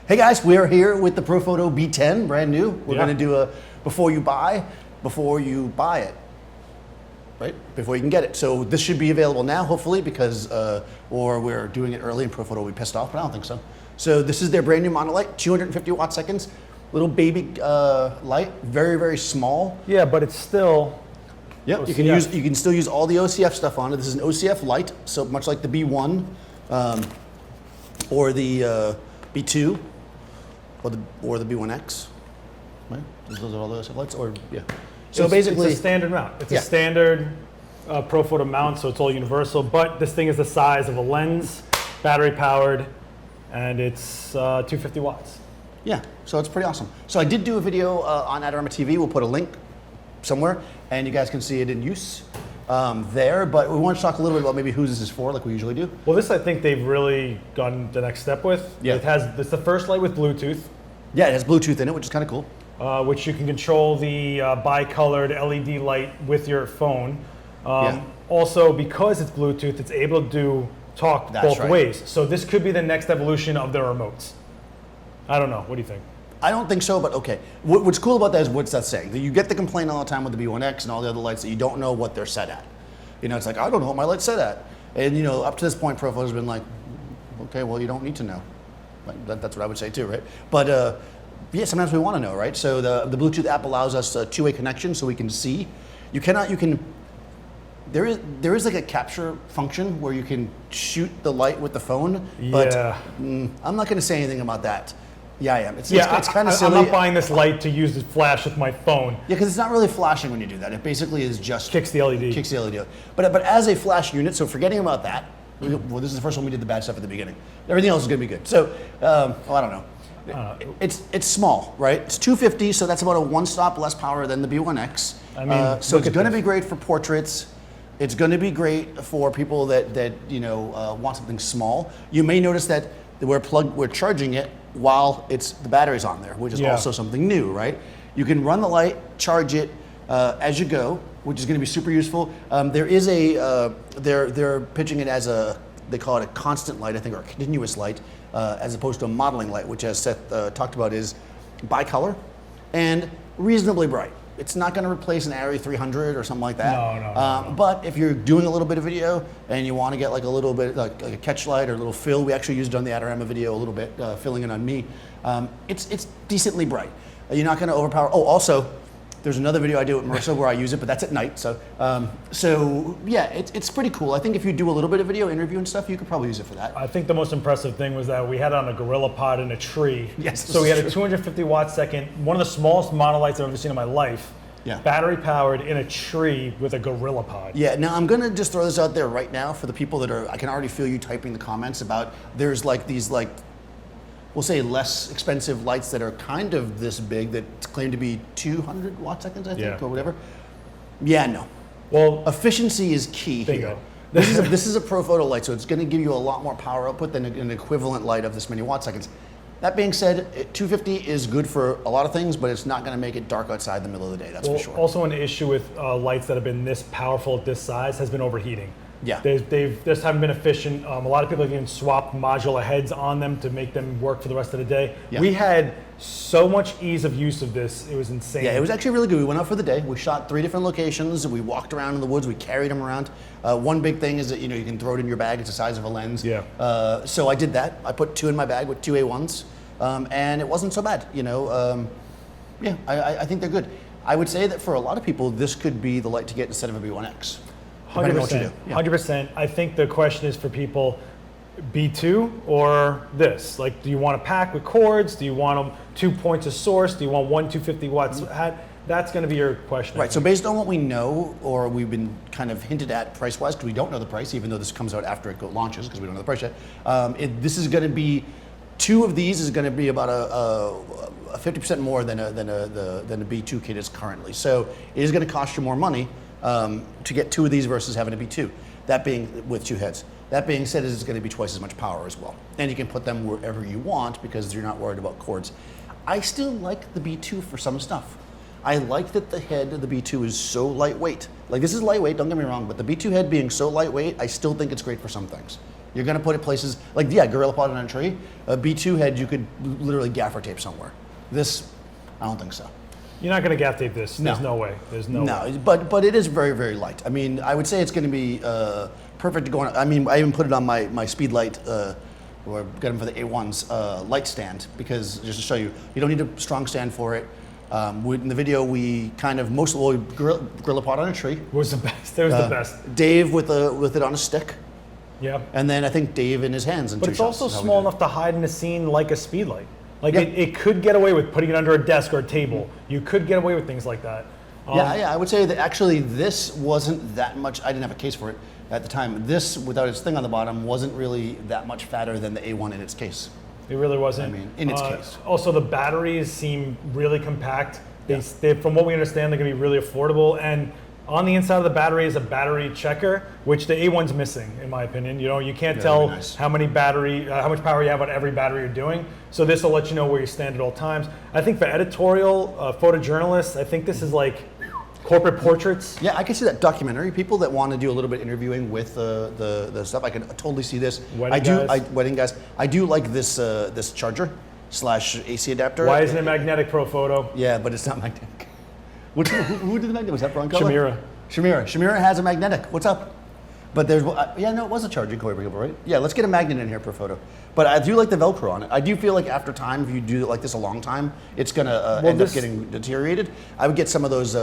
Hey guys, we're here with the Profoto B10, brand new. We're going to do a before you buy it, right? Before you can get it. So this should be available now, hopefully, because, or we're doing it early and Profoto will be pissed off, but I don't think so. So this is their brand new monolight, 250 watt seconds, little baby light, very, very small. Yeah, but it's still. Yep, you can still use all the OCF stuff on it. This is an OCF light, so much like the B1 or the B2 or the B1X. Right? Those are all the OCF lights, or yeah. So basically, it's a standard mount. It's a standard Profoto mount, so it's all universal. But this thing is the size of a lens, battery powered, and it's 250 watts. Yeah, so it's pretty awesome. So I did do a video on Adorama TV. We'll put a link somewhere, and you guys can see it in use there. But we want to talk a little bit about maybe who this is for, like we usually do. Well, this I think they've really gone the next step with. Yeah. It's the first light with Bluetooth. Yeah, it has Bluetooth in it, which is kind of cool. Which you can control the bi-colored LED light with your phone. Also, because it's Bluetooth, it's able to talk both ways. So this could be the next evolution of their remotes. I don't know. What do you think? I don't think so, but okay. What's cool about that is what's that saying? You get the complaint all the time with the B1X and all the other lights that you don't know what they're set at. You know, it's like, I don't know what my light's set at. And you know, up to this point, Profoto's been like, okay, well, you don't need to know. Like, that's what I would say too, right? But yeah, sometimes we want to know, right? So the Bluetooth app allows us a two-way connection, so we can see. There is like a capture function where you can shoot the light with the phone, but I'm not going to say anything about that. Yeah, I am. It's kind of silly. I'm not buying this light to use the flash with my phone. Yeah, because it's not really flashing when you do that. It basically is just kicks the LED. Kicks the LED. But as a flash unit, so forgetting about that, well, this is the first one we did the bad stuff at the beginning. Everything else is going to be good. So, I don't know. It's small, right? It's 250, so that's about a one-stop less power than the B1X. I mean, so it's going to be great for portraits. It's going to be great for people that you know want something small. You may notice that we're charging it while the battery's on there, which is also something new, right? You can run the light, charge it as you go, which is going to be super useful. There is they're pitching it as they call it a constant light, I think, or a continuous light, as opposed to a modeling light, which, as Seth talked about, is bicolor and reasonably bright. It's not going to replace an Arri 300 or something like that. No. But if you're doing a little bit of video and you want to get like a little bit, like a catch light or a little fill, we actually used it on the Adorama video a little bit, filling it on me. It's decently bright. You're not going to overpower. Oh, also, there's another video I do with Marissa where I use it, but that's at night. So yeah, it's pretty cool. I think if you do a little bit of video interview and stuff, you could probably use it for that. I think the most impressive thing was that we had it on a gorilla pod in a tree. Yes. So we had a 250 watt second, one of the smallest monolights I've ever seen in my life. Yeah. Battery powered in a tree with a gorilla pod. Yeah. Now I'm gonna just throw this out there right now for the people that are. I can already feel you typing the comments about. There's like these like, we'll say less expensive lights that are kind of this big that claim to be 200 watt seconds, I think, or whatever. Yeah, no. Well, efficiency is key here. This is a Profoto light, so it's going to give you a lot more power output than an equivalent light of this many watt seconds. That being said, 250 is good for a lot of things, but it's not going to make it dark outside the middle of the day, that's for sure. Also, an issue with lights that have been this powerful at this size has been overheating. Yeah. They just haven't been efficient. A lot of people have even swapped modular heads on them to make them work for the rest of the day. Yeah. We had so much ease of use of this. It was insane. Yeah, it was actually really good. We went out for the day. We shot 3 different locations. We walked around in the woods. We carried them around. One big thing is that you can throw it in your bag. It's the size of a lens. Yeah. So I did that. I put 2 in my bag with 2 A1s, and it wasn't so bad. Yeah, I think they're good. I would say that for a lot of people, this could be the light to get instead of a B1X. 100%. 100%. I think the question is for people, B2 or this? Like, do you want a pack with cords? Do you want them 2 points of source? Do you want 250 watts? That's going to be your question. Right. So based on what we know, or we've been kind of hinted at price-wise, because we don't know the price, even though this comes out after it launches, because we don't know the price yet. This is going to be 2 of these is going to be about a 50% more than a B2 kit is currently. So it is going to cost you more money to get 2 of these versus having a B2. That being with 2 heads. That being said, it's going to be twice as much power as well. And you can put them wherever you want because you're not worried about cords. I still like the B2 for some stuff. I like that the head of the B2 is so lightweight. Like, this is lightweight, don't get me wrong, but the B2 head being so lightweight, I still think it's great for some things. You're going to put it places like, yeah, Gorilla Pod on a tree. A B2 head, you could literally gaffer tape somewhere. This, I don't think so. You're not going to gaff tape this. No. There's no way. There's no way. No, but it is very, very light. I mean, I would say it's going to be perfect to go on. I mean, I even put it on my speed light, or got them for the A1's light stand, because just to show you, you don't need a strong stand for it. In the video, we kind of Gorilla Pod on a tree. It was the best. It was the best. Dave with it on a stick. Yeah. And then I think Dave in his hands. In but two it's shots also small enough to hide in a scene like a speed light. Like yeah. it could get away with putting it under a desk or a table. You could get away with things like that. Yeah, I would say that actually this wasn't that much. I didn't have a case for it at the time. This, without its thing on the bottom, wasn't really that much fatter than the A1 in its case. It really wasn't. I mean, in its case. Also, the batteries seem really compact. They, from what we understand, they're going to be really affordable. And on the inside of the battery is a battery checker, which the A1's missing, in my opinion. You know, you can't tell how many how much power you have on every battery you're doing. So this will let you know where you stand at all times. I think for editorial, photojournalists, I think this is like corporate portraits. Yeah, I can see that. Documentary people that want to do a little bit of interviewing with the stuff. I can totally see this. Wedding guys. I do like this this charger / AC adapter. Why isn't it magnetic, Profoto? Yeah, but it's not magnetic. Who did the magnetic? Was that Bronco? Shamira has a magnetic. What's up? But there's, it was a charging cord, right? Yeah, let's get a magnet in here per photo. But I do like the Velcro on it. I do feel like after time, if you do it like this a long time, it's gonna end up getting deteriorated. I would get some of those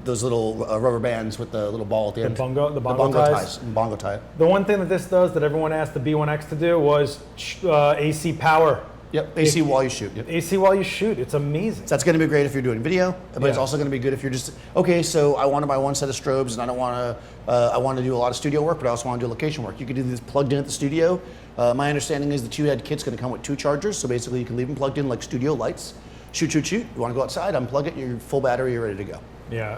little rubber bands with the little ball at the end. The bongo ties. Bongo tie. The one thing that this does that everyone asked the B1X to do was AC power. Yep, AC while you shoot. Yep. AC while you shoot, it's amazing. So that's going to be great if you're doing video, but it's also going to be good if you're just, okay, so I want to buy one set of strobes and I don't want to, I want to do a lot of studio work, but I also want to do location work. You can do this plugged in at the studio. My understanding is the 2-head kit's going to come with 2 chargers, so basically you can leave them plugged in like studio lights. Shoot. You want to go outside, unplug it, you're full battery, you're ready to go. Yeah,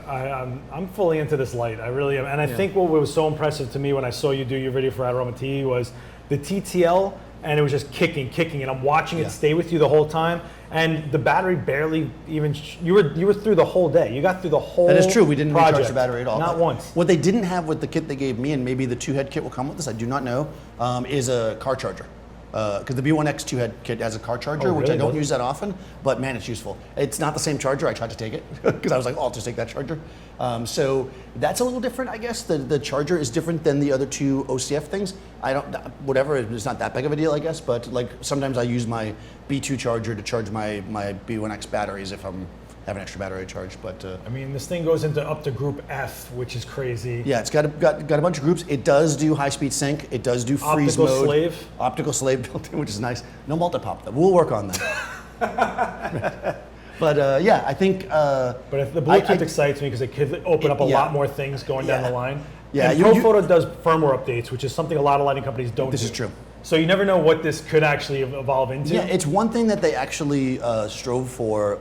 I'm fully into this light. I really am. And I think what was so impressive to me when I saw you do your video for Adorama TV was the TTL, and it was just kicking, and I'm watching it stay with you the whole time. And the battery barely even, you were through the whole day. You got through the whole That is true, we didn't project. recharge the battery at all. Not once. What they didn't have with the kit they gave me, and maybe the 2-head kit will come with this, I do not know, is a car charger. Because the B1X 2-head kit has a car charger, which I don't use that often, but man, it's useful. It's not the same charger. I tried to take it because I was like, oh, I'll just take that charger. So that's a little different, I guess. The charger is different than the other 2 OCF things. Whatever, it's not that big of a deal, I guess, but like sometimes I use my B2 charger to charge my B1X batteries if I'm have an extra battery charge, but I mean, this thing goes up to group F, which is crazy. Yeah, it's got a bunch of groups. It does do high-speed sync. It does do freeze mode. Optical slave built in, which is nice. No multi-pop though. We'll work on that. But yeah, I think. But if the Bluetooth excites me because it could open up a lot more things going down the line. Yeah, and Profoto does firmware updates, which is something a lot of lighting companies don't do. This is true. So you never know what this could actually evolve into. Yeah, it's one thing that they actually strove for.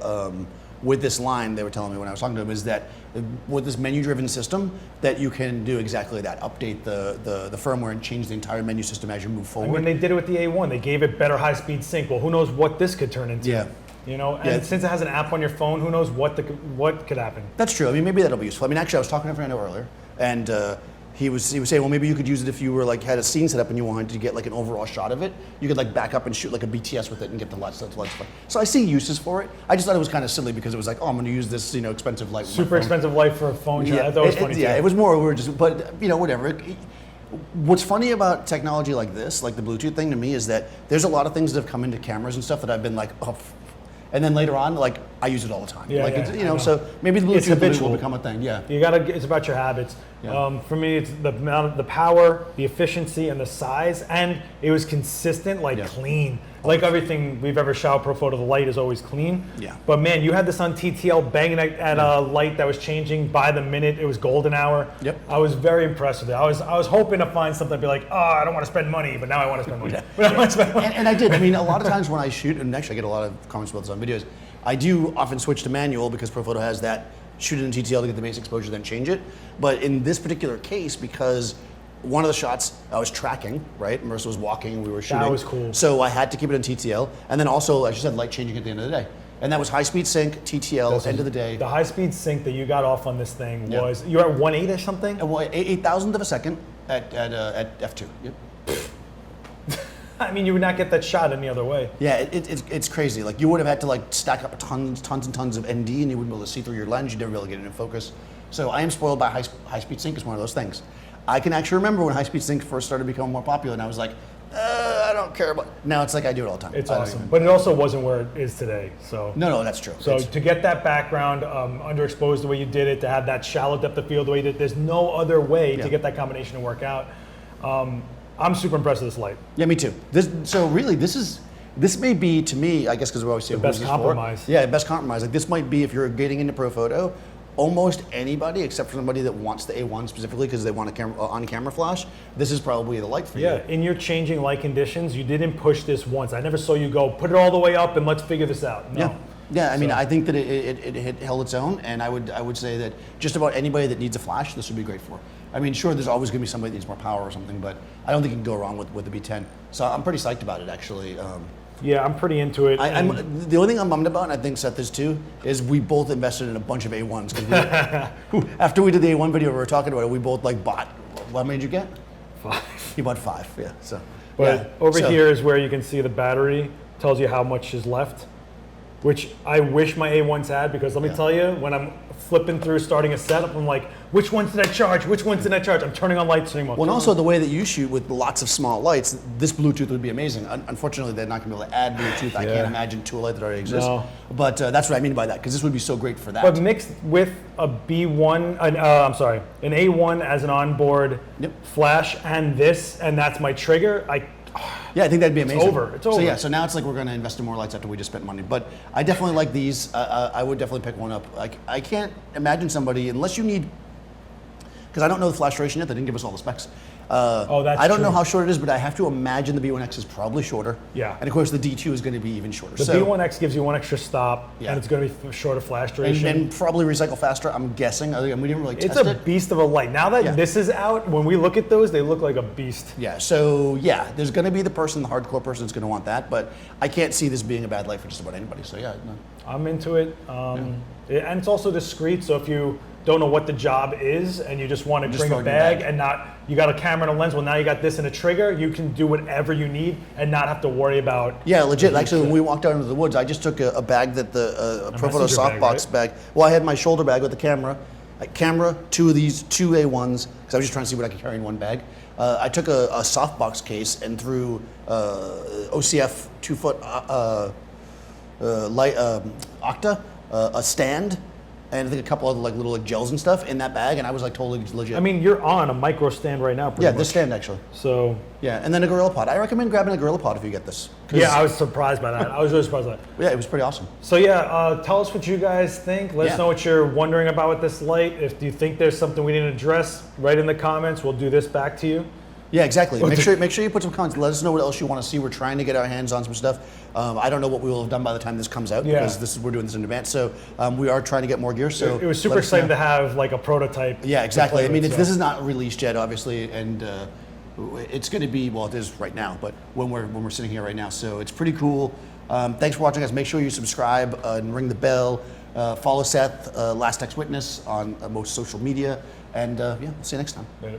With this line, they were telling me when I was talking to them, is that with this menu-driven system, that you can do exactly that, update the firmware and change the entire menu system as you move forward. I mean, they did it with the A1. They gave it better high-speed sync. Well, who knows what this could turn into? Yeah. You know, and since it has an app on your phone, who knows what could happen? That's true. I mean, maybe that'll be useful. I mean, actually, I was talking to Fernando earlier, and he was saying, well, maybe you could use it if you were like had a scene set up and you wanted to get like an overall shot of it. You could like back up and shoot like a BTS with it and get the lights. So I see uses for it. I just thought it was kind of silly because it was like, oh, I'm going to use this, expensive light. Super expensive light for a phone. Yeah, I thought it was funny. Yeah, it was more. We were just, but whatever. What's funny about technology like this, like the Bluetooth thing, to me, is that there's a lot of things that have come into cameras and stuff that I've been like, oh. And then later on, like I use it all the time. So maybe the Bluetooth will become a thing. Yeah. It's about your habits. Yeah. For me, it's the power, the efficiency, and the size, and it was consistent, clean. Like everything we've ever shot Profoto, the light is always clean. Yeah. But man, you had this on TTL banging at a light that was changing by the minute. It was golden hour. Yep. I was very impressed with it. I was hoping to find something to be like, oh, I don't want to spend money, but now I want to spend money. And I did. I mean, a lot of times when I shoot, and actually I get a lot of comments about this on videos, I do often switch to manual because Profoto has that shoot it in TTL to get the base exposure, then change it. But in this particular case, because one of the shots I was tracking, right? Marissa was walking, we were shooting. That was cool. So I had to keep it in TTL. And then also, as you said, light changing at the end of the day. And that was high-speed sync, TTL, end of the day. The high-speed sync that you got off on this thing was, you were at 1.8 or something? 8,000th of a second at f2. Yep. I mean, you would not get that shot any other way. Yeah, it's crazy. Like you would have had to like stack up tons and tons of ND, and you wouldn't be able to see through your lens. You'd never be able to get it in focus. So I am spoiled by high speed sync. Is one of those things. I can actually remember when high speed sync first started becoming more popular, and I was like, I don't care about. Now it's like I do it all the time. It's awesome, but it also wasn't where it is today. So no, that's true. So to get that background, underexposed the way you did it, to have that shallow depth of field the way you did, there's no other way to get that combination to work out. I'm super impressed with this light. Yeah, me too. This may be, to me, I guess because we always say the best compromise. Yeah, best compromise. Like this might be, if you're getting into Profoto, almost anybody except for somebody that wants the A1 specifically because they want a on-camera flash, this is probably the light for you. Yeah, in your changing light conditions, you didn't push this once. I never saw you go, put it all the way up and let's figure this out. No. Yeah, I mean, I think that it held its own, and I would say that just about anybody that needs a flash, this would be great for. I mean, sure, there's always going to be somebody that needs more power or something, but I don't think you can go wrong with the B10. So I'm pretty psyched about it, actually. Yeah, I'm pretty into it. The only thing I'm bummed about, and I think Seth is too, is we both invested in a bunch of A1s. After we did the A1 video, we were talking about it, we both like bought, what many did you get? 5. You bought 5, yeah. So, but here is where you can see the battery, tells you how much is left, which I wish my A1s had, because let me tell you, when I'm flipping through starting a setup, I'm like, which ones did I charge? Which ones did I charge? I'm turning on lights, turning them off. Well, and also the way that you shoot with lots of small lights, this Bluetooth would be amazing. Unfortunately, they're not going to be able to add Bluetooth. I can't imagine to a light that already exists. No. But that's what I mean by that, because this would be so great for that. But mixed with a B1, an A1 as an onboard flash, and this, and that's my trigger, yeah, I think that'd be amazing. It's over. So yeah, so now it's like we're going to invest in more lights after we just spent money. But I definitely like these. I would definitely pick one up. I can't imagine somebody, unless you need, because I don't know the flash duration yet. They didn't give us all the specs. That's I don't know true. how short it is, but I have to imagine the B1X is probably shorter. Yeah. And of course the D2 is going to be even shorter. The B1X gives you one extra stop, and it's going to be shorter flash duration. And probably recycle faster, I'm guessing. We didn't really test it. It's a beast of a light. Now that this is out, when we look at those, they look like a beast. Yeah, so yeah, there's going to be the hardcore person that's going to want that, but I can't see this being a bad light for just about anybody, so yeah. No. I'm into it. And it's also discreet, so if you don't know what the job is and you just want to bring a bag and not, you got a camera and a lens, well now you got this and a trigger, you can do whatever you need and not have to worry about. Yeah, legit. Actually, when we walked out into the woods, I just took a bag that a Profoto softbox bag. Well, I had my shoulder bag with the camera, two of these, 2 A1s, because I was just trying to see what I could carry in one bag. I took a softbox case and threw OCF 2-foot light Octa, a stand, and I think a couple other little gels and stuff in that bag, and I was totally legit. I mean, you're on a micro stand right now. Yeah, this stand actually. So yeah, and then a Gorilla Pod. I recommend grabbing a Gorilla Pod if you get this. Yeah, I was surprised by that. I was really surprised by that. Yeah, it was pretty awesome. So yeah, tell us what you guys think. Let us know what you're wondering about with this light. If you think there's something we didn't address, write in the comments. We'll do this back to you. Yeah, exactly. Make sure you put some comments. Let us know what else you want to see. We're trying to get our hands on some stuff. I don't know what we will have done by the time this comes out because we're doing this in advance. So we are trying to get more gear. So it was super exciting to have a prototype. Yeah, exactly. I mean, this is not released yet, obviously, and it's going to be, well, it is right now, but when we're sitting here right now, so it's pretty cool. Thanks for watching, guys. Make sure you subscribe and ring the bell. Follow Seth, Last Text Witness on most social media, and we'll see you next time. Later.